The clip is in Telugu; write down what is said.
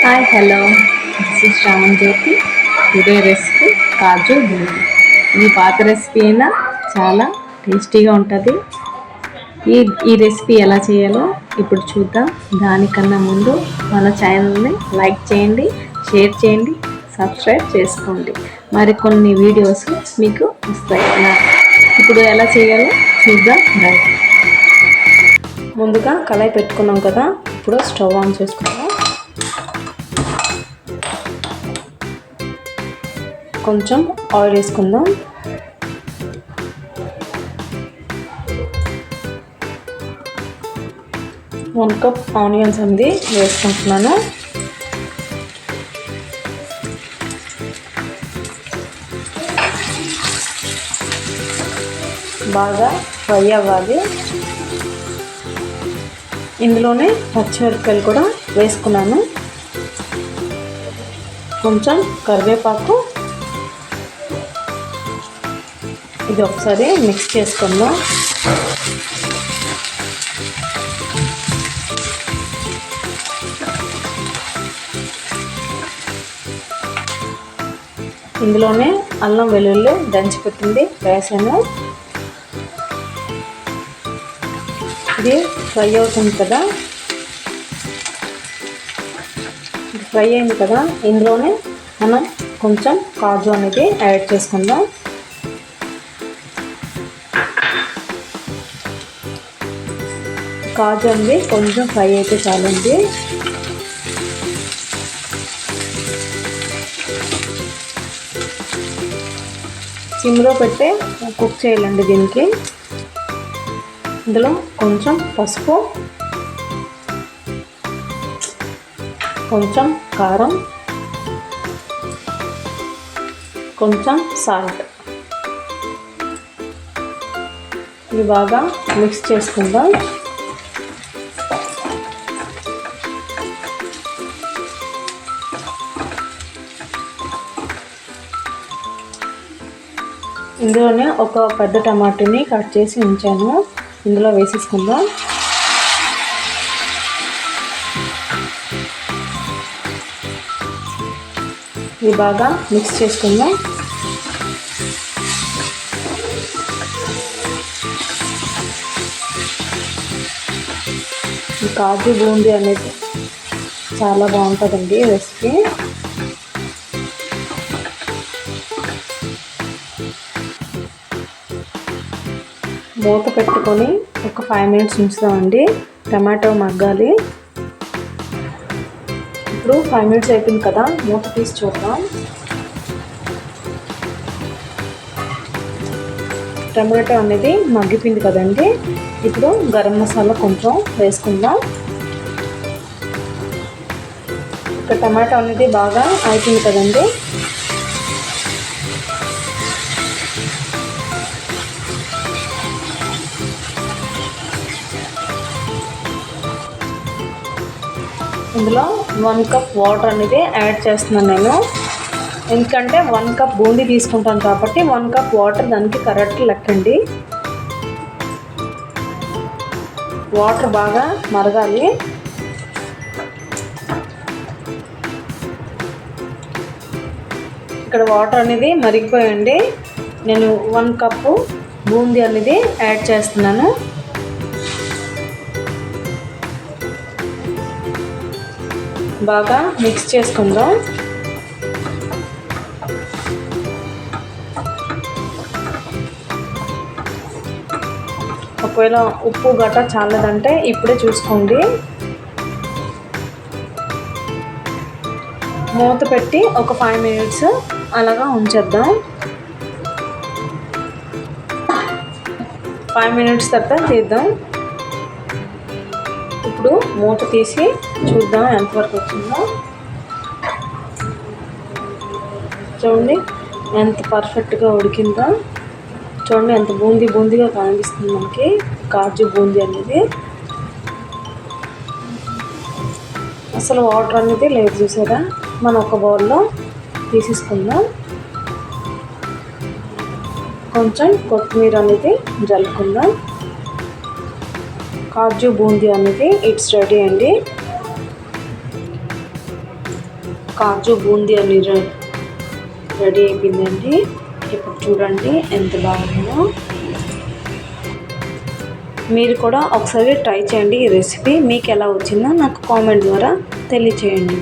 Hi hello this is Shravan Jyothi. Today recipe kaju boondi. ఇది పాత రెసిపీ అయినా చాలా టేస్టీగా ఉంటుంది. ఈ ఈ రెసిపీ ఎలా చేయాలో ఇప్పుడు చూద్దాం. దానికన్నా ముందు మన ఛానల్ని లైక్ చేయండి, షేర్ చేయండి, సబ్స్క్రైబ్ చేసుకోండి. మరికొన్ని వీడియోస్ మీకు వస్తాయి. ఇప్పుడు ఎలా చేయాలో చూద్దాం. రైట్, ముందుగా కళాయి పెట్టుకున్నాం కదా, ఇప్పుడు స్టవ్ ఆన్ చేసుకుందాం. కొంచెం ఆయిల్ వేసుకుందాం. వన్ కప్ ఆనియన్స్ అనేది వేసుకుంటున్నాను. బాగా ఫ్రై అవ్వాలి. ఇందులోనే పచ్చిమిరపకాయలు కూడా వేసుకున్నాను. కొంచెం కరివేపాకు, ఇది ఒకసారి మిక్స్ చేసుకుందాం. ఇందులోనే అల్లం వెల్లుల్లి దంచి పెట్టింది వేసాను. ఇది ఫ్రై అవుతుంది కదా, ఇది ఫ్రై అయింది కదా, ఇందులోనే మనం కొంచెం కాజు అనేది యాడ్ చేసుకుందాం. కాజు అనేది కొంచెం ఫ్రై అయితే చాలండి. సిమ్లో పెట్టే కుక్ చేయాలండి దీనికి. ఇందులో కొంచెం పసుపు, కొంచెం కారం, కొంచెం సాల్ట్, ఇది బాగా మిక్స్ చేసుకుందాం. ఇందులోనే ఒక పెద్ద టమాటాని కట్ చేసి ఉంచాను, ఇందులో వేసేసుకుందాం. ఇది బాగా మిక్స్ చేసుకుందాం. ఈ కాజు బూందీ అనేది చాలా బాగుంటుందండి రెసిపీ. మూత పెట్టుకొని ఒక 5 మినిట్స్ ఉంచుదామండి. టమాటో మగ్గాలి. ఇప్పుడు 5 మినిట్స్ అయిపోయింది కదా, మూత తీసి చూద్దాం. టమాటో అనేది మగ్గిపోయింది కదండి. ఇప్పుడు గరం మసాలా కొంచెం వేసుకుందాం. ఇక్కడ టమాటో అనేది బాగా అయిపోయింది కదండి. ఇందులో 1 కప్ వాటర్ అనేది యాడ్ చేస్తున్నాను నేను. ఎందుకంటే 1 కప్ బూందీ తీసుకుంటాను కాబట్టి 1 కప్ వాటర్ దానికి కరెక్ట్ లెక్కండి. వాటర్ బాగా మరగాలి. ఇక్కడ వాటర్ అనేది మరిగిపోయండి. నేను 1 కప్పు బూందీ అనేది యాడ్ చేస్తున్నాను. బాగా మిక్స్ చేసుకుందాం. ఒకవేళ ఉప్పు గట్రా చాలదంటే ఇప్పుడే చూసుకోండి. మూత పెట్టి ఒక 5 మినిట్స్ అలాగా ఉంచేద్దాం. 5 మినిట్స్ తర్వాత తీద్దాం. ఇప్పుడు మూత తీసి చూద్దాం ఎంతవరకు వచ్చిందో. చూడండి ఎంత పర్ఫెక్ట్గా ఉడికిందో. చూడండి ఎంత బూందీగా కనిపిస్తుంది మనకి కాజు బూందీ అనేది. అసలు వాటర్ అనేది లేదు చూసారా. మనం ఒక బౌల్లో తీసేసుకుందాం. కొంచెం కొత్తిమీర అనేది జల్లుకుందాం. కాజు బూందీ అనేది ఇట్స్ రెడీ అండి. కాజు బూందీ అని రెడీ అయిపోయిందండి. ఇప్పుడు చూడండి ఎంత బాగుందో. మీరు కూడా ఒకసారి ట్రై చేయండి ఈ రెసిపీ. మీకు ఎలా వచ్చిందో నాకు కామెంట్ ద్వారా తెలియచేయండి.